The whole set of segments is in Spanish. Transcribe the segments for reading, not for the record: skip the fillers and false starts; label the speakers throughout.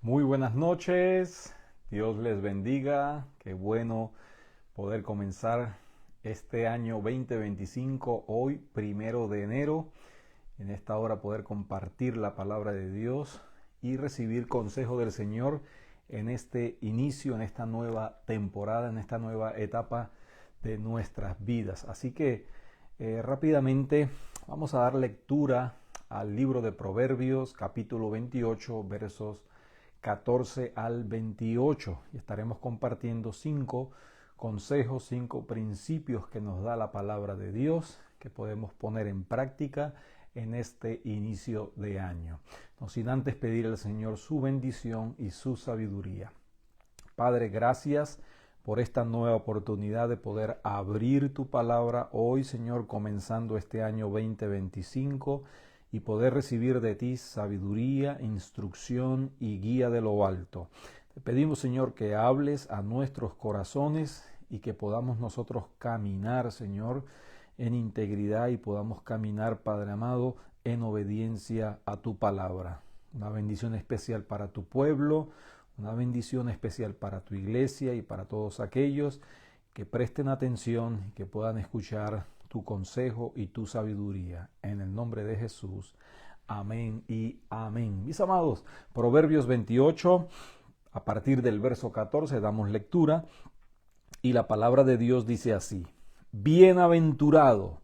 Speaker 1: Muy buenas noches, Dios les bendiga, qué bueno poder comenzar este año 2025, hoy 1 de enero, en esta hora poder compartir la palabra de Dios y recibir consejo del Señor en este inicio, en esta nueva temporada, en esta nueva etapa de nuestras vidas. Así que rápidamente vamos a dar lectura al libro de Proverbios, capítulo 28, versos 14 al 28. Y estaremos compartiendo 5 consejos, 5 principios que nos da la palabra de Dios que podemos poner en práctica en este inicio de año. No sin antes pedir al Señor su bendición y su sabiduría. Padre, gracias por esta nueva oportunidad de poder abrir tu palabra hoy, Señor, comenzando este año 2025 y poder recibir de ti sabiduría, instrucción y guía de lo alto. Te pedimos, Señor, que hables a nuestros corazones y que podamos nosotros caminar, Señor, en integridad y podamos caminar, Padre amado, en obediencia a tu palabra. Una bendición especial para tu pueblo, una bendición especial para tu iglesia y para todos aquellos que presten atención y que puedan escuchar tu consejo y tu sabiduría. En el nombre de Jesús. Amén y amén. Mis amados, Proverbios 28, a partir del verso 14, damos lectura y la palabra de Dios dice así: Bienaventurado,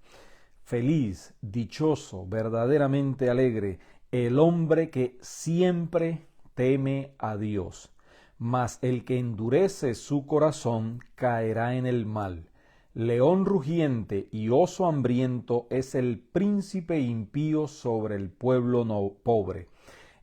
Speaker 1: feliz, dichoso, verdaderamente alegre, el hombre que siempre teme a Dios, mas el que endurece su corazón caerá en el mal. León rugiente y oso hambriento es el príncipe impío sobre el pueblo pobre.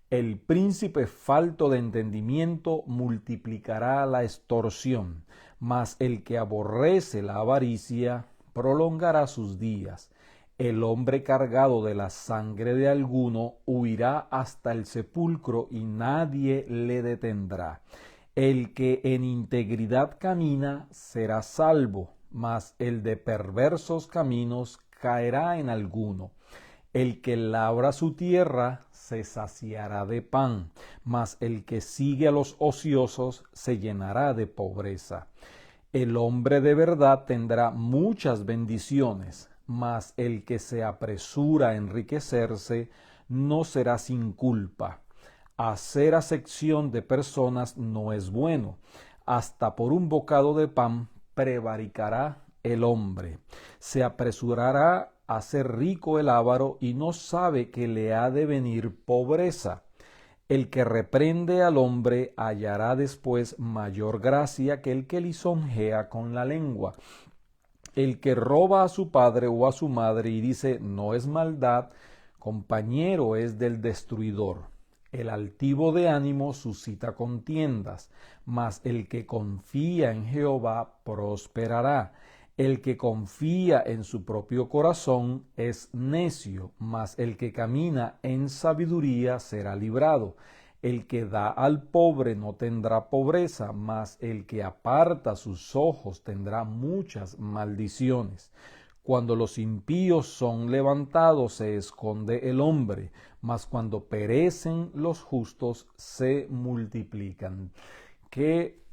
Speaker 1: El príncipe falto de entendimiento multiplicará la extorsión, mas el que aborrece la avaricia prolongará sus días. El hombre cargado de la sangre de alguno huirá hasta el sepulcro y nadie le detendrá. El que en integridad camina será salvo, mas el de perversos caminos caerá en alguno. El que labra su tierra se saciará de pan, mas el que sigue a los ociosos se llenará de pobreza. El hombre de verdad tendrá muchas bendiciones, mas el que se apresura a enriquecerse no será sin culpa. Hacer acepción de personas no es bueno. Hasta por un bocado de pan prevaricará el hombre. Se apresurará a ser rico el avaro y no sabe que le ha de venir pobreza. El que reprende al hombre hallará después mayor gracia que el que lisonjea con la lengua. El que roba a su padre o a su madre y dice no es maldad, compañero es del destruidor. El altivo de ánimo suscita contiendas, mas el que confía en Jehová prosperará. El que confía en su propio corazón es necio, mas el que camina en sabiduría será librado. El que da al pobre no tendrá pobreza, mas el que aparta sus ojos tendrá muchas maldiciones. Cuando los impíos son levantados se esconde el hombre, mas cuando perecen los justos se multiplican. Qué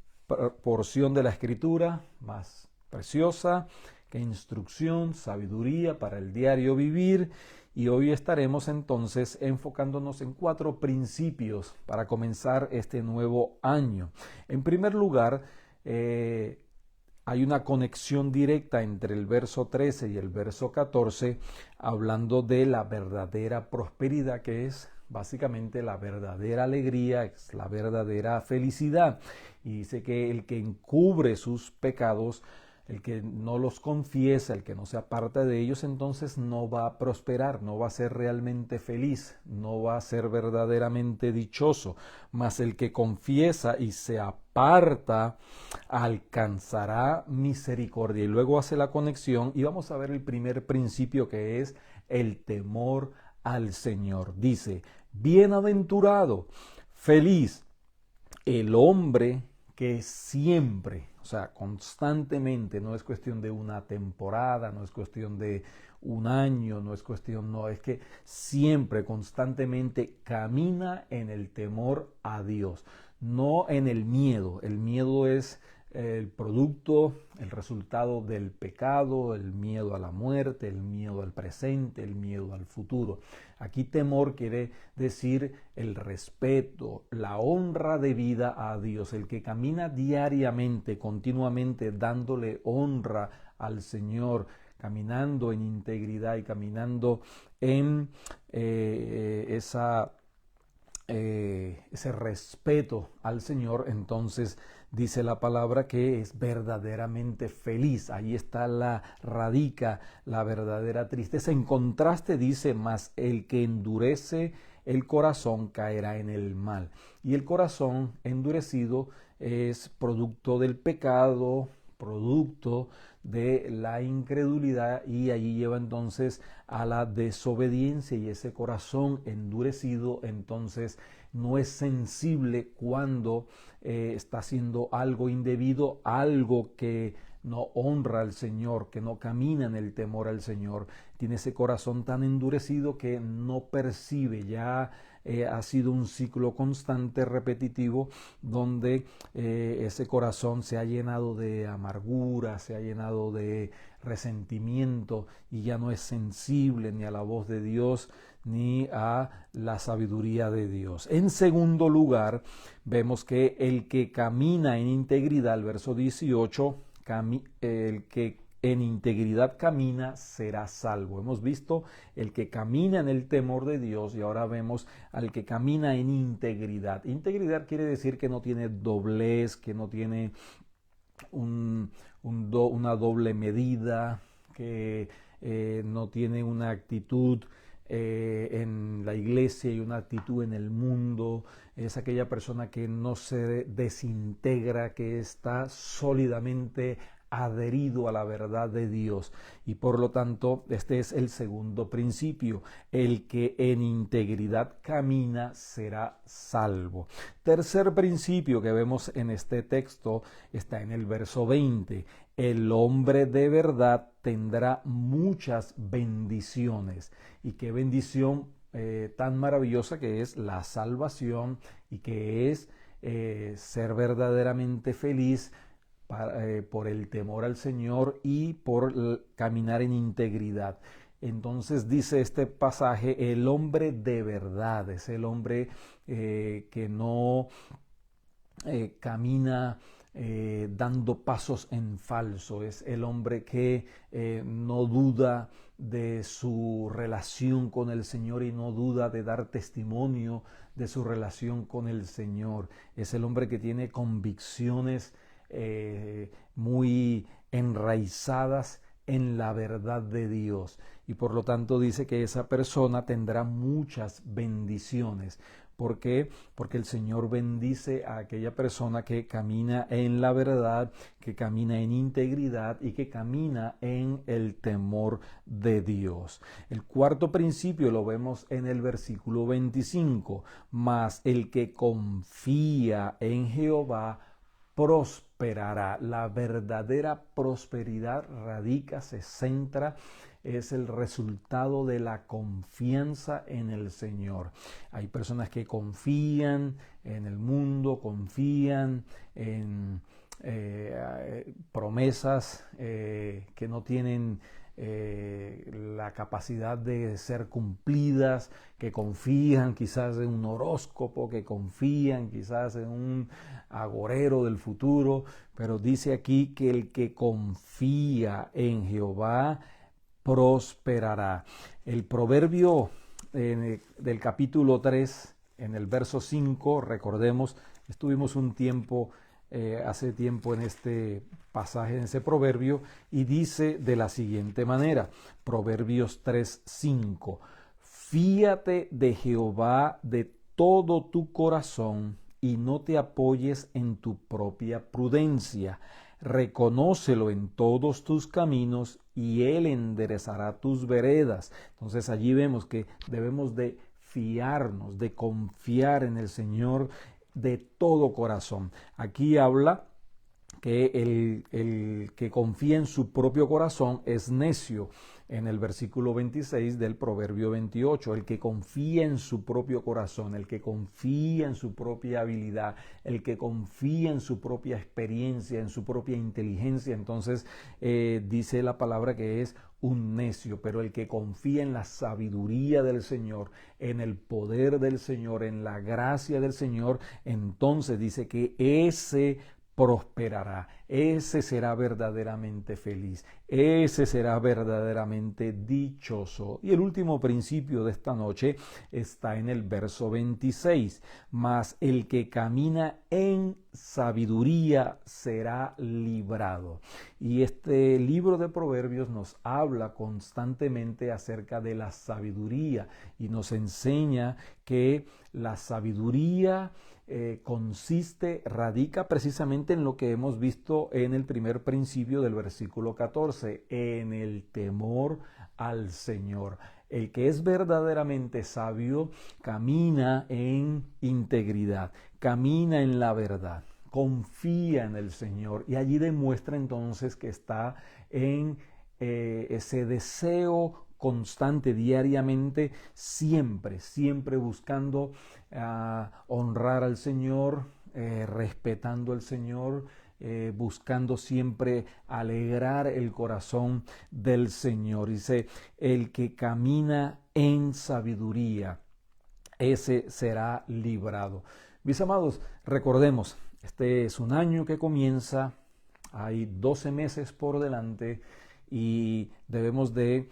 Speaker 1: porción de la escritura más preciosa, qué instrucción, sabiduría para el diario vivir. Y hoy estaremos entonces enfocándonos en 4 principios para comenzar este nuevo año. En primer lugar, hay una conexión directa entre el verso 13 y el verso 14, hablando de la verdadera prosperidad, que es básicamente la verdadera alegría, es la verdadera felicidad. Y dice que el que encubre sus pecados, el que no los confiesa, el que no se aparta de ellos, entonces no va a prosperar, no va a ser realmente feliz, no va a ser verdaderamente dichoso. Mas el que confiesa y se aparta alcanzará misericordia. Y luego hace la conexión y vamos a ver el primer principio, que es el temor al Señor. Dice, bienaventurado, feliz el hombre que siempre, o sea, constantemente, no es cuestión de una temporada, no es cuestión de un año, no es cuestión, no, es que siempre, constantemente camina en el temor a Dios, no en el miedo. El miedo es el producto, el resultado del pecado, el miedo a la muerte, el miedo al presente, el miedo al futuro. Aquí temor quiere decir el respeto, la honra debida a Dios, el que camina diariamente, continuamente dándole honra al Señor, caminando en integridad y caminando en ese respeto al Señor. Entonces dice la palabra que es verdaderamente feliz. Ahí radica la verdadera tristeza. En contraste dice, mas el que endurece el corazón caerá en el mal. Y el corazón endurecido es producto del pecado, producto de la incredulidad, y allí lleva entonces a la desobediencia, y ese corazón endurecido entonces no es sensible cuando está haciendo algo indebido, algo que no honra al Señor, que no camina en el temor al Señor. Tiene ese corazón tan endurecido que no percibe. Ya ha sido un ciclo constante, repetitivo, donde ese corazón se ha llenado de amargura, se ha llenado de resentimiento, y ya no es sensible ni a la voz de Dios ni a la sabiduría de Dios. En segundo lugar, vemos que el que camina en integridad, el verso 18, el que en integridad camina será salvo. Hemos visto el que camina en el temor de Dios, y ahora vemos al que camina en integridad. Integridad quiere decir que no tiene doblez, que no tiene una doble medida, que no tiene una actitud en la iglesia y una actitud en el mundo. Es aquella persona que no se desintegra, que está sólidamente adherido a la verdad de Dios. Y por lo tanto, este es el segundo principio: el que en integridad camina será salvo. Tercer principio que vemos en este texto está en el verso 20: el hombre de verdad tendrá muchas bendiciones. Y qué bendición tan maravillosa que es la salvación, y que es ser verdaderamente feliz por el temor al Señor y por caminar en integridad. Entonces dice este pasaje: el hombre de verdad es el hombre que no camina dando pasos en falso. Es el hombre que no duda de su relación con el Señor y no duda de dar testimonio de su relación con el Señor. Es el hombre que tiene convicciones muy enraizadas en la verdad de Dios, y por lo tanto dice que esa persona tendrá muchas bendiciones. ¿Por qué? Porque el Señor bendice a aquella persona que camina en la verdad, que camina en integridad y que camina en el temor de Dios. El cuarto principio lo vemos en el versículo 25: mas el que confía en Jehová prosperará. La verdadera prosperidad radica, se centra, es el resultado de la confianza en el Señor. Hay personas que confían en el mundo, confían en promesas que no tienen la capacidad de ser cumplidas, que confían quizás en un horóscopo, que confían quizás en un agorero del futuro. Pero dice aquí que el que confía en Jehová prosperará. El proverbio del capítulo 3, en el verso 5, recordemos, estuvimos un tiempo hace tiempo en este pasaje, en ese proverbio, y dice de la siguiente manera: Proverbios 3:5: fíate de Jehová de todo tu corazón y no te apoyes en tu propia prudencia. Reconócelo en todos tus caminos y él enderezará tus veredas. Entonces allí vemos que debemos de fiarnos, de confiar en el Señor de todo corazón. Aquí habla que el que confía en su propio corazón es necio. En el versículo 26 del Proverbio 28, el que confía en su propio corazón, el que confía en su propia habilidad, el que confía en su propia experiencia, en su propia inteligencia, entonces dice la palabra que es un necio, pero el que confía en la sabiduría del Señor, en el poder del Señor, en la gracia del Señor, entonces dice que ese prosperará, ese será verdaderamente feliz, ese será verdaderamente dichoso. Y el último principio de esta noche está en el verso 26, mas el que camina en sabiduría será librado. Y este libro de Proverbios nos habla constantemente acerca de la sabiduría y nos enseña que la sabiduría radica precisamente en lo que hemos visto en el primer principio del versículo 14, en el temor al Señor. El que es verdaderamente sabio camina en integridad, camina en la verdad, confía en el Señor y allí demuestra entonces que está en ese deseo constante, diariamente, siempre buscando honrar al Señor, respetando al Señor, buscando siempre alegrar el corazón del Señor. Dice, el que camina en sabiduría, ese será librado. Mis amados, recordemos, este es un año que comienza, hay 12 meses por delante y debemos de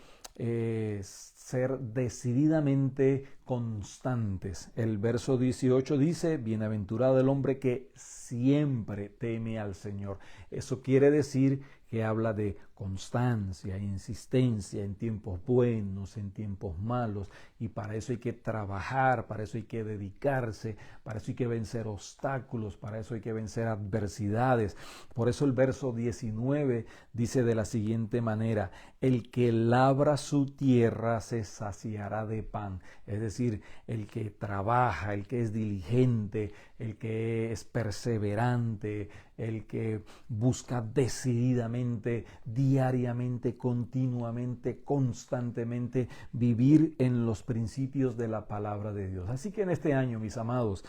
Speaker 1: ser decididamente constantes. El verso 18 dice, bienaventurado el hombre que siempre teme al Señor. Eso quiere decir que habla de constancia, insistencia en tiempos buenos, en tiempos malos, y para eso hay que trabajar, para eso hay que dedicarse, para eso hay que vencer obstáculos, para eso hay que vencer adversidades. Por eso el verso 19 dice de la siguiente manera, el que labra su tierra se saciará de pan. Es decir, el que trabaja, el que es diligente, el que es perseverante, el que busca decididamente, diariamente, continuamente, constantemente vivir en los principios de la palabra de Dios. Así que en este año, mis amados,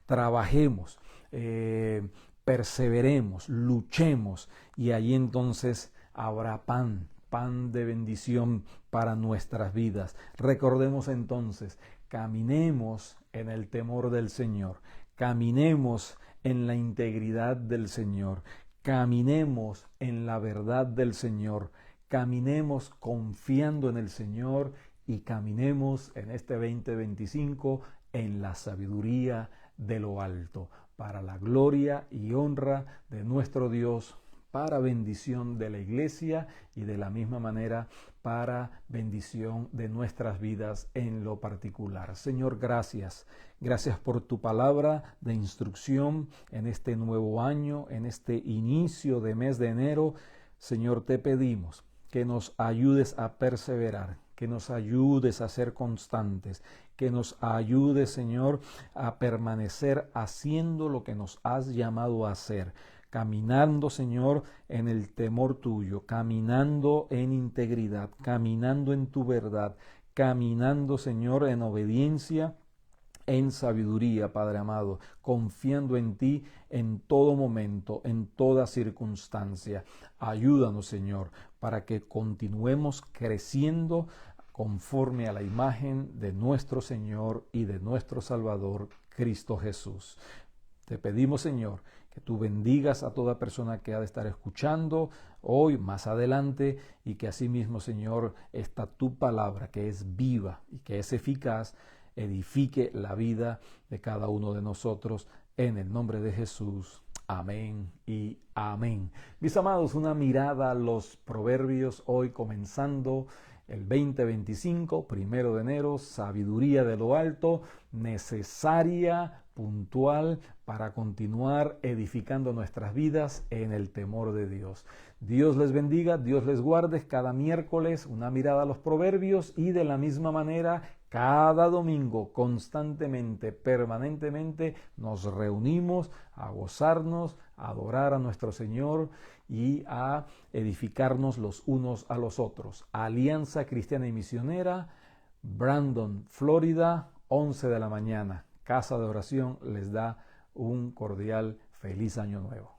Speaker 1: trabajemos, perseveremos, luchemos y allí entonces habrá pan de bendición para nuestras vidas. Recordemos entonces, caminemos en el temor del Señor, caminemos en la integridad del Señor, caminemos en la verdad del Señor, caminemos confiando en el Señor y caminemos en este 2025 en la sabiduría de lo alto, para la gloria y honra de nuestro Dios, para bendición de la iglesia y de la misma manera para bendición de nuestras vidas en lo particular. Señor, gracias. Gracias por tu palabra de instrucción en este nuevo año, en este inicio de mes de enero. Señor, te pedimos que nos ayudes a perseverar, que nos ayudes a ser constantes, que nos ayudes, Señor, a permanecer haciendo lo que nos has llamado a hacer. Caminando, Señor, en el temor tuyo, caminando en integridad, caminando en tu verdad, caminando, Señor, en obediencia, en sabiduría, Padre amado, confiando en ti en todo momento, en toda circunstancia. Ayúdanos, Señor, para que continuemos creciendo conforme a la imagen de nuestro Señor y de nuestro Salvador, Cristo Jesús. Te pedimos, Señor, que tú bendigas a toda persona que ha de estar escuchando hoy, más adelante, y que asimismo, Señor, esta tu palabra, que es viva y que es eficaz, edifique la vida de cada uno de nosotros, en el nombre de Jesús. Amén y amén. Mis amados, una mirada a los proverbios hoy comenzando el 2025, 1 de enero, sabiduría de lo alto, necesaria, puntual, para continuar edificando nuestras vidas en el temor de Dios. Dios les bendiga, Dios les guarde. Cada miércoles una mirada a los proverbios y de la misma manera Cada domingo, constantemente, permanentemente, nos reunimos a gozarnos, a adorar a nuestro Señor y a edificarnos los unos a los otros. Alianza Cristiana y Misionera, Brandon, Florida, 11 de la mañana. Casa de Oración les da un cordial feliz año nuevo.